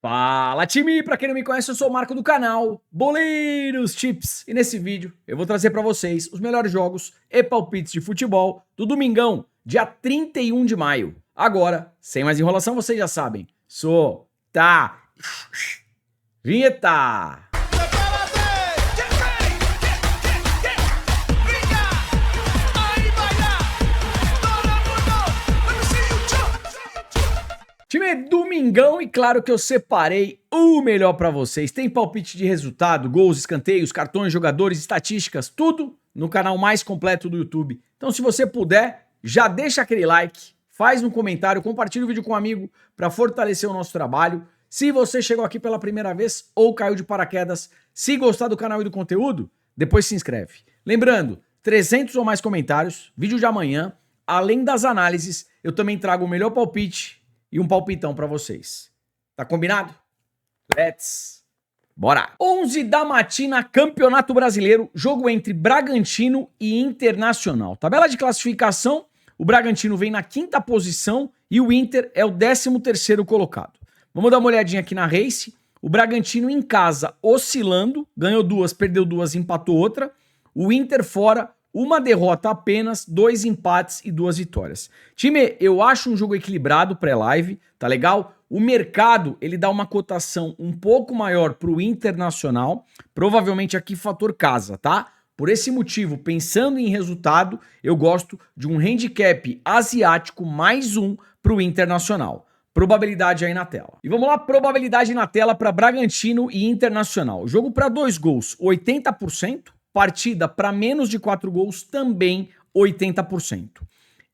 Fala time, pra quem não me conhece eu sou o Marco do canal Boleiros Tips e nesse vídeo eu vou trazer pra vocês os melhores jogos e palpites de futebol do domingão, dia 31 de maio. Agora, sem mais enrolação, vocês já sabem, vinheta! Time, domingão e claro que eu separei o melhor pra vocês. Tem palpite de resultado, gols, escanteios, cartões, jogadores, estatísticas, tudo no canal mais completo do YouTube. Então se você puder, já deixa aquele like, faz um comentário, compartilha o vídeo com um amigo pra fortalecer o nosso trabalho. Se você chegou aqui pela primeira vez ou caiu de paraquedas, se gostar do canal e do conteúdo, depois se inscreve. Lembrando, 300 ou mais comentários, vídeo de amanhã, além das análises, eu também trago o melhor palpite e um palpitão pra vocês. Tá combinado? Bora! 11 da matina, Campeonato Brasileiro, jogo entre Bragantino e Internacional. Tabela de classificação, o Bragantino vem na 5ª posição e o Inter é o 13º colocado. Vamos dar uma olhadinha aqui na Race. O Bragantino em casa oscilando, ganhou 2, perdeu 2, empatou outra. O Inter fora, uma derrota apenas, 2 empates e 2 vitórias. Time, eu acho um jogo equilibrado pré-live, tá legal? O mercado, ele dá uma cotação um pouco maior pro Internacional, provavelmente aqui fator casa, tá? Por esse motivo, pensando em resultado, eu gosto de um handicap asiático mais 1 pro Internacional. Probabilidade aí na tela. E vamos lá, probabilidade na tela para Bragantino e Internacional. Jogo para 2 gols, 80%. Partida para menos de 4 gols, também 80%.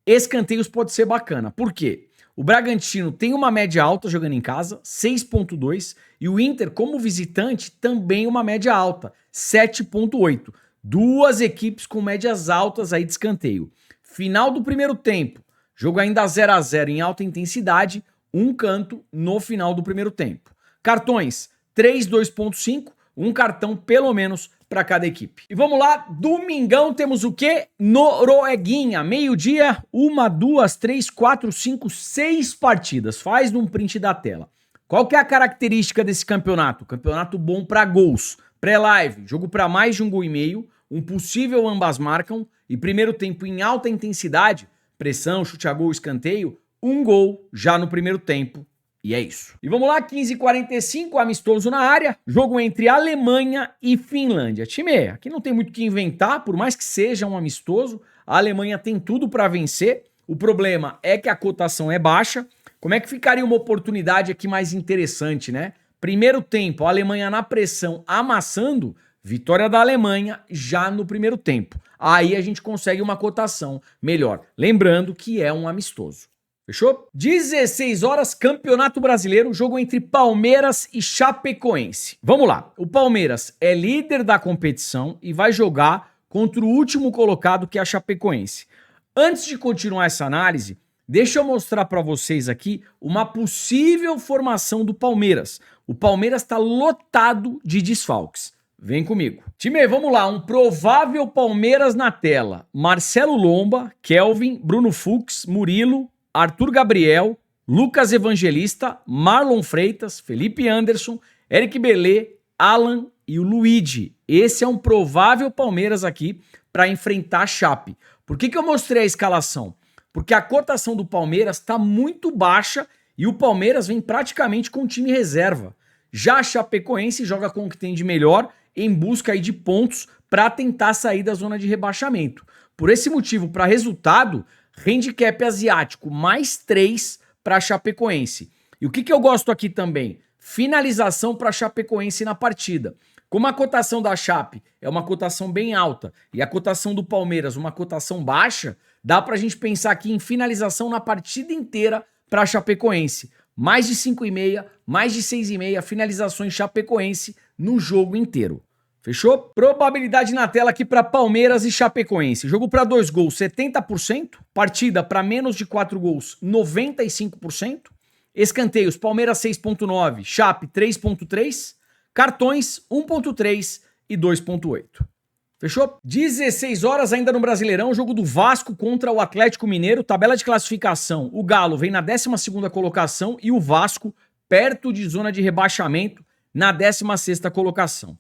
Escanteios pode ser bacana. Por quê? O Bragantino tem uma média alta jogando em casa, 6.2, e o Inter, como visitante, também uma média alta, 7.8. Duas equipes com médias altas aí de escanteio. Final do primeiro tempo, jogo ainda 0 a 0 em alta intensidade, um canto no final do primeiro tempo. Cartões, 3, 2.5, um cartão pelo menos para cada equipe. E vamos lá, domingão temos o quê? Norueguinha, meio-dia, 1, 2, 3, 4, 5, 6 partidas. Faz num print da tela. Qual que é a característica desse campeonato? Campeonato bom para gols. Pré-live, jogo para mais de 1,5 gols, um possível ambas marcam e primeiro tempo em alta intensidade, pressão, chute a gol, escanteio, 1 gol já no primeiro tempo. E é isso. E vamos lá, 15h45, amistoso na área. Jogo entre Alemanha e Finlândia. Time, aqui não tem muito o que inventar, por mais que seja um amistoso. A Alemanha tem tudo para vencer. O problema é que a cotação é baixa. Como é que ficaria uma oportunidade aqui mais interessante, né? Primeiro tempo, a Alemanha na pressão amassando. Vitória da Alemanha já no primeiro tempo. Aí a gente consegue uma cotação melhor. Lembrando que é um amistoso. Fechou? 16 horas, Campeonato Brasileiro, jogo entre Palmeiras e Chapecoense. Vamos lá, o Palmeiras é líder da competição e vai jogar contra o último colocado, que é a Chapecoense. Antes de continuar essa análise, deixa eu mostrar para vocês aqui uma possível formação do Palmeiras. O Palmeiras está lotado de desfalques. Vem comigo. Time, vamos lá, um provável Palmeiras na tela. Marcelo Lomba, Kelvin, Bruno Fux, Murilo, Arthur Gabriel, Lucas Evangelista, Marlon Freitas, Felipe Anderson, Eric Belê, Alan e o Luigi. Esse é um provável Palmeiras aqui para enfrentar a Chape. Por que eu mostrei a escalação? Porque a cotação do Palmeiras está muito baixa e o Palmeiras vem praticamente com time reserva. Já a Chapecoense joga com o que tem de melhor em busca aí de pontos para tentar sair da zona de rebaixamento. Por esse motivo, para resultado, handicap asiático mais 3 para Chapecoense. E o que eu gosto aqui também? Finalização para Chapecoense na partida. Como a cotação da Chape é uma cotação bem alta e a cotação do Palmeiras uma cotação baixa, dá para a gente pensar aqui em finalização na partida inteira para Chapecoense. Mais de 5,5, mais de 6,5 finalizações Chapecoense no jogo inteiro. Fechou? Probabilidade na tela aqui para Palmeiras e Chapecoense. Jogo para 2 gols, 70%. Partida para menos de 4 gols, 95%. Escanteios, Palmeiras 6.9, Chape 3.3. Cartões 1.3 e 2.8. Fechou? 16 horas ainda no Brasileirão, jogo do Vasco contra o Atlético Mineiro. Tabela de classificação, o Galo vem na 12ª colocação e o Vasco perto de zona de rebaixamento na 16ª colocação. O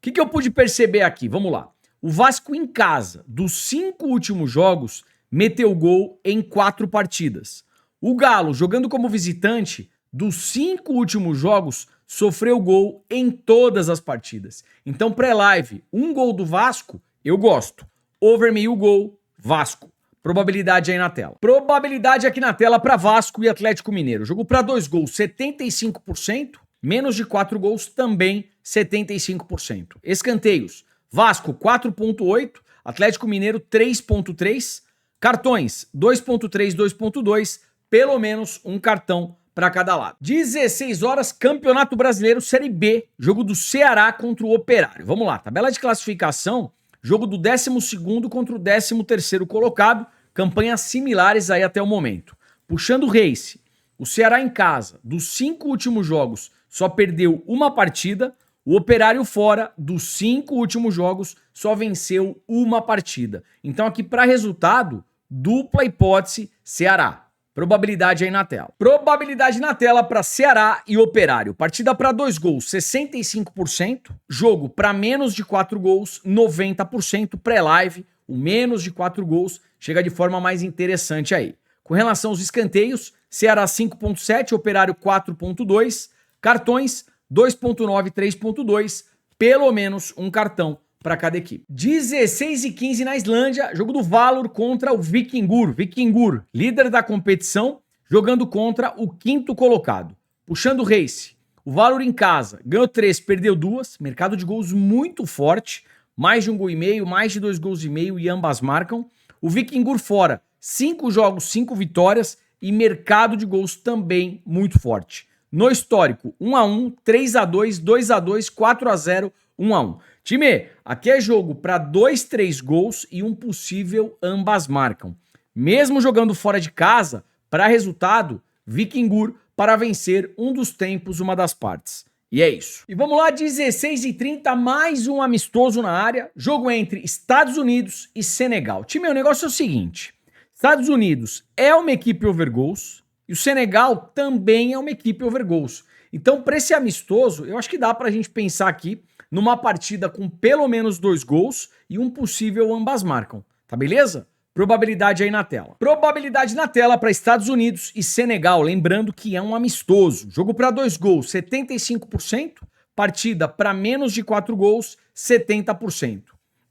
que eu pude perceber aqui? Vamos lá. O Vasco em casa, dos 5 últimos jogos, meteu gol em 4 partidas. O Galo, jogando como visitante, dos 5 últimos jogos, sofreu gol em todas as partidas. Então, pré-live, 1 gol do Vasco, eu gosto. Over meio gol, Vasco. Probabilidade aí na tela. Probabilidade aqui na tela para Vasco e Atlético Mineiro. Jogo para 2 gols, 75%. Menos de 4 gols, também 75%. Escanteios, Vasco 4.8, Atlético Mineiro 3.3. Cartões, 2.3, 2.2. Pelo menos um cartão para cada lado. 16 horas, Campeonato Brasileiro Série B, jogo do Ceará contra o Operário. Vamos lá, tabela de classificação, jogo do 12º contra o 13º colocado, campanhas similares aí até o momento. Puxando o race, o Ceará em casa, dos 5 últimos jogos, só perdeu uma partida, o Operário fora, dos 5 últimos jogos, só venceu uma partida. Então aqui para resultado, dupla hipótese Ceará. Probabilidade aí na tela. Probabilidade na tela para Ceará e Operário. Partida para 2 gols, 65%. Jogo para menos de 4 gols, 90%. Pré-live, o menos de 4 gols chega de forma mais interessante aí. Com relação aos escanteios, Ceará 5.7, Operário 4.2. Cartões 2.9, 3.2. Pelo menos um cartão para cada equipe. 16h15 na Islândia, jogo do Valur contra o Víkingur. Víkingur, líder da competição, jogando contra o 5º colocado. Puxando o race, o Valur em casa, ganhou 3, perdeu 2, mercado de gols muito forte, mais de 1,5 gol, mais de 2,5 gols e ambas marcam. O Víkingur fora, 5 jogos, 5 vitórias e mercado de gols também muito forte. No histórico, 1-1, 3-2, 2-2, 4-0, 1-1. Time, aqui é jogo para 2, 3 gols e um possível ambas marcam. Mesmo jogando fora de casa, para resultado, Víkingur para vencer um dos tempos, uma das partes. E é isso. E vamos lá, 16h30, mais um amistoso na área. Jogo entre Estados Unidos e Senegal. Time, o negócio é o seguinte. Estados Unidos é uma equipe over goals e o Senegal também é uma equipe over goals. Então, para esse amistoso, eu acho que dá para a gente pensar aqui numa partida com pelo menos 2 gols e um possível ambas marcam. Tá beleza? Probabilidade aí na tela. Probabilidade na tela para Estados Unidos e Senegal. Lembrando que é um amistoso. Jogo para 2 gols, 75%. Partida para menos de 4 gols, 70%.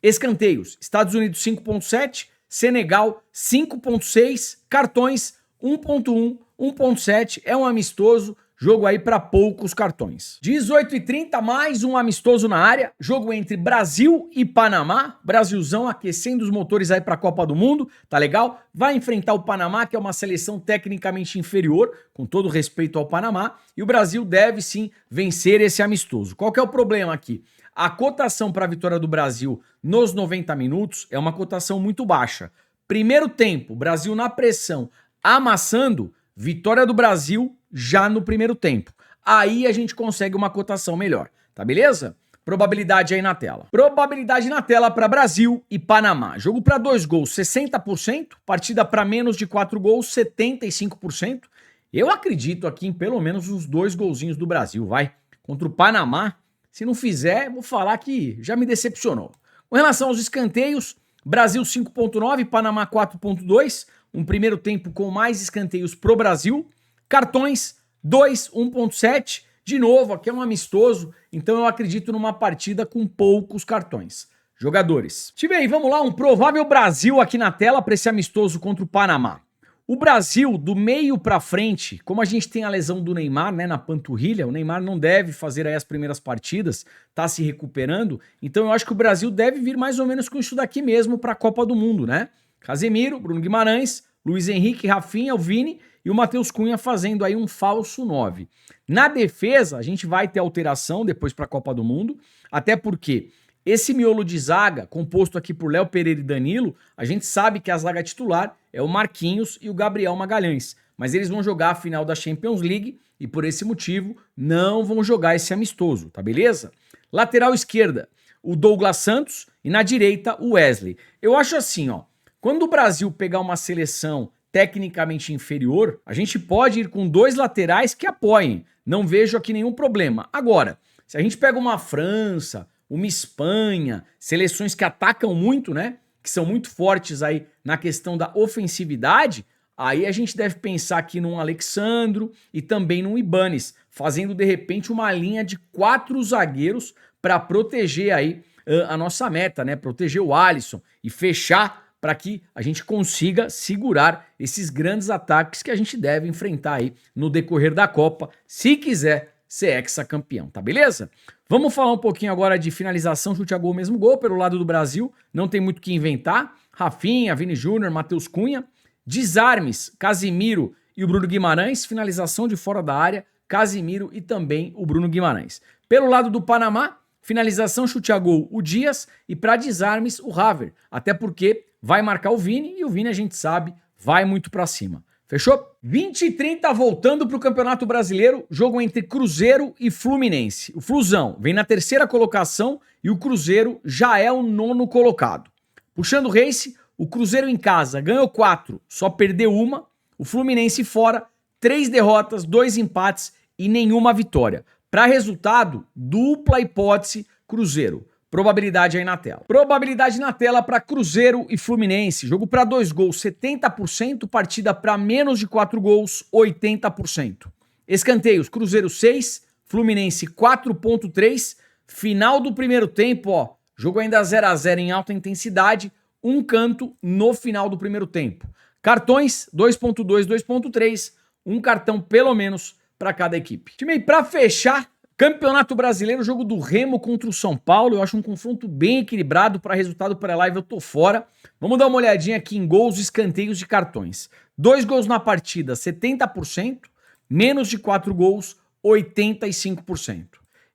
Escanteios, Estados Unidos 5.7, Senegal 5.6, cartões 1.1, 1.7. É um amistoso. Jogo aí para poucos cartões. 18h30, mais um amistoso na área. Jogo entre Brasil e Panamá. Brasilzão aquecendo os motores aí para a Copa do Mundo. Tá legal? Vai enfrentar o Panamá, que é uma seleção tecnicamente inferior, com todo respeito ao Panamá. E o Brasil deve sim vencer esse amistoso. Qual que é o problema aqui? A cotação para a vitória do Brasil nos 90 minutos é uma cotação muito baixa. Primeiro tempo, Brasil na pressão, amassando, vitória do Brasil já no primeiro tempo. Aí a gente consegue uma cotação melhor, tá beleza? Probabilidade aí na tela. Probabilidade na tela para Brasil e Panamá. Jogo para 2 gols, 60%. Partida para menos de 4 gols, 75%. Eu acredito aqui em pelo menos uns 2 golzinhos do Brasil, vai. Contra o Panamá, se não fizer, vou falar que já me decepcionou. Com relação aos escanteios, Brasil 5.9, Panamá 4.2. Um primeiro tempo com mais escanteios pro Brasil. Cartões 2, 1.7. De novo, aqui é um amistoso, então eu acredito numa partida com poucos cartões. Jogadores. Time aí, vamos lá, um provável Brasil aqui na tela para esse amistoso contra o Panamá. O Brasil, do meio para frente, como a gente tem a lesão do Neymar, né, na panturrilha, o Neymar não deve fazer aí as primeiras partidas, tá se recuperando, então eu acho que o Brasil deve vir mais ou menos com isso daqui mesmo para a Copa do Mundo, né? Casemiro, Bruno Guimarães, Luiz Henrique, Rafinha, o Vini e o Matheus Cunha fazendo aí um falso 9. Na defesa, a gente vai ter alteração depois para a Copa do Mundo, até porque esse miolo de zaga, composto aqui por Léo Pereira e Danilo, a gente sabe que a zaga titular é o Marquinhos e o Gabriel Magalhães, mas eles vão jogar a final da Champions League e por esse motivo não vão jogar esse amistoso, tá beleza? Lateral esquerda, o Douglas Santos e na direita o Wesley. Eu acho assim, ó, quando o Brasil pegar uma seleção tecnicamente inferior, a gente pode ir com 2 laterais que apoiem. Não vejo aqui nenhum problema. Agora, se a gente pega uma França, uma Espanha, seleções que atacam muito, né? Que são muito fortes aí na questão da ofensividade, aí a gente deve pensar aqui num Alexandro e também num Ibanes, fazendo de repente uma linha de 4 zagueiros para proteger aí a nossa meta, né? Proteger o Alisson e fechar para que a gente consiga segurar esses grandes ataques que a gente deve enfrentar aí no decorrer da Copa, se quiser ser hexacampeão, tá beleza? Vamos falar um pouquinho agora de finalização, chute a gol, mesmo gol, pelo lado do Brasil, não tem muito o que inventar. Rafinha, Vini Júnior, Matheus Cunha. Desarmes, Casimiro e o Bruno Guimarães. Finalização de fora da área, Casimiro e também o Bruno Guimarães. Pelo lado do Panamá, finalização, chute a gol, o Dias, e para desarmes, o Haver. Até porque vai marcar o Vini e o Vini, a gente sabe, vai muito para cima. Fechou? 20 e 30 voltando para o Campeonato Brasileiro, jogo entre Cruzeiro e Fluminense. O Flusão vem na 3ª colocação e o Cruzeiro já é o 9º colocado. Puxando o race, o Cruzeiro em casa ganhou 4, só perdeu uma. O Fluminense fora, 3 derrotas, 2 empates e nenhuma vitória. Para resultado, dupla hipótese Cruzeiro. Probabilidade aí na tela. Probabilidade na tela para Cruzeiro e Fluminense. Jogo para 2 gols, 70%. Partida para menos de 4 gols, 80%. Escanteios, Cruzeiro 6, Fluminense 4.3. Final do primeiro tempo, ó. Jogo ainda 0-0 em alta intensidade. Um canto no final do primeiro tempo. Cartões, 2.2, 2.3. Um cartão pelo menos para cada equipe. Time aí para fechar. Campeonato Brasileiro, jogo do Remo contra o São Paulo. Eu acho um confronto bem equilibrado. Para resultado para a live eu tô fora. Vamos dar uma olhadinha aqui em gols, escanteios e cartões. 2 gols na partida, 70%. Menos de 4 gols, 85%.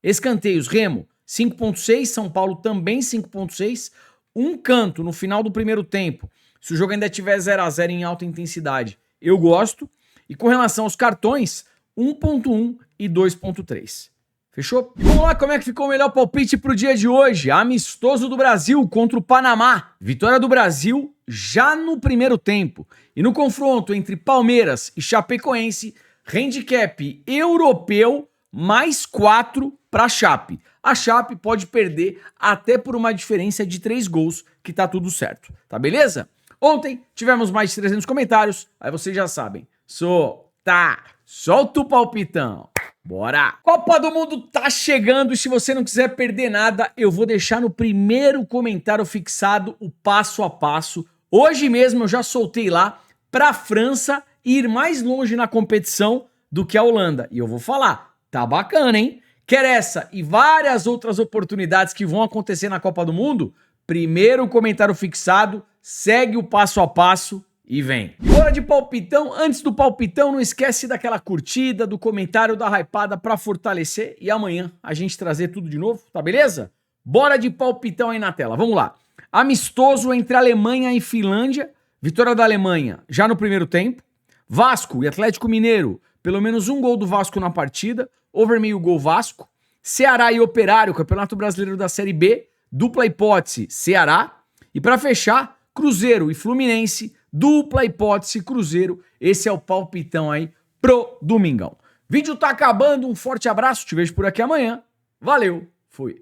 Escanteios, Remo, 5.6. São Paulo também 5.6. Um canto no final do primeiro tempo. Se o jogo ainda tiver 0-0 em alta intensidade, eu gosto. E com relação aos cartões, 1.1 e 2.3. Fechou? E vamos lá, como é que ficou o melhor palpite pro dia de hoje? Amistoso do Brasil contra o Panamá. Vitória do Brasil já no primeiro tempo. E no confronto entre Palmeiras e Chapecoense, handicap europeu mais 4 para a Chape. A Chape pode perder até por uma diferença de 3 gols, que tá tudo certo. Tá beleza? Ontem tivemos mais de 300 comentários, aí vocês já sabem. Solta o palpitão. Bora! Copa do Mundo tá chegando e se você não quiser perder nada, eu vou deixar no primeiro comentário fixado o passo a passo. Hoje mesmo eu já soltei lá pra França ir mais longe na competição do que a Holanda. E eu vou falar, tá bacana, hein? Quer essa e várias outras oportunidades que vão acontecer na Copa do Mundo? Primeiro comentário fixado, segue o passo a passo e vem. Hora de palpitão. Antes do palpitão, não esquece daquela curtida, do comentário, da hypada pra fortalecer e amanhã a gente trazer tudo de novo, tá beleza? Bora de palpitão aí na tela, vamos lá. Amistoso entre Alemanha e Finlândia, vitória da Alemanha já no primeiro tempo. Vasco e Atlético Mineiro, pelo menos um gol do Vasco na partida, over meio gol Vasco. Ceará e Operário, Campeonato Brasileiro da Série B, dupla hipótese Ceará. E pra fechar, Cruzeiro e Fluminense, dupla hipótese Cruzeiro. Esse é o palpitão aí pro domingão. Vídeo tá acabando, um forte abraço, te vejo por aqui amanhã. Valeu, fui.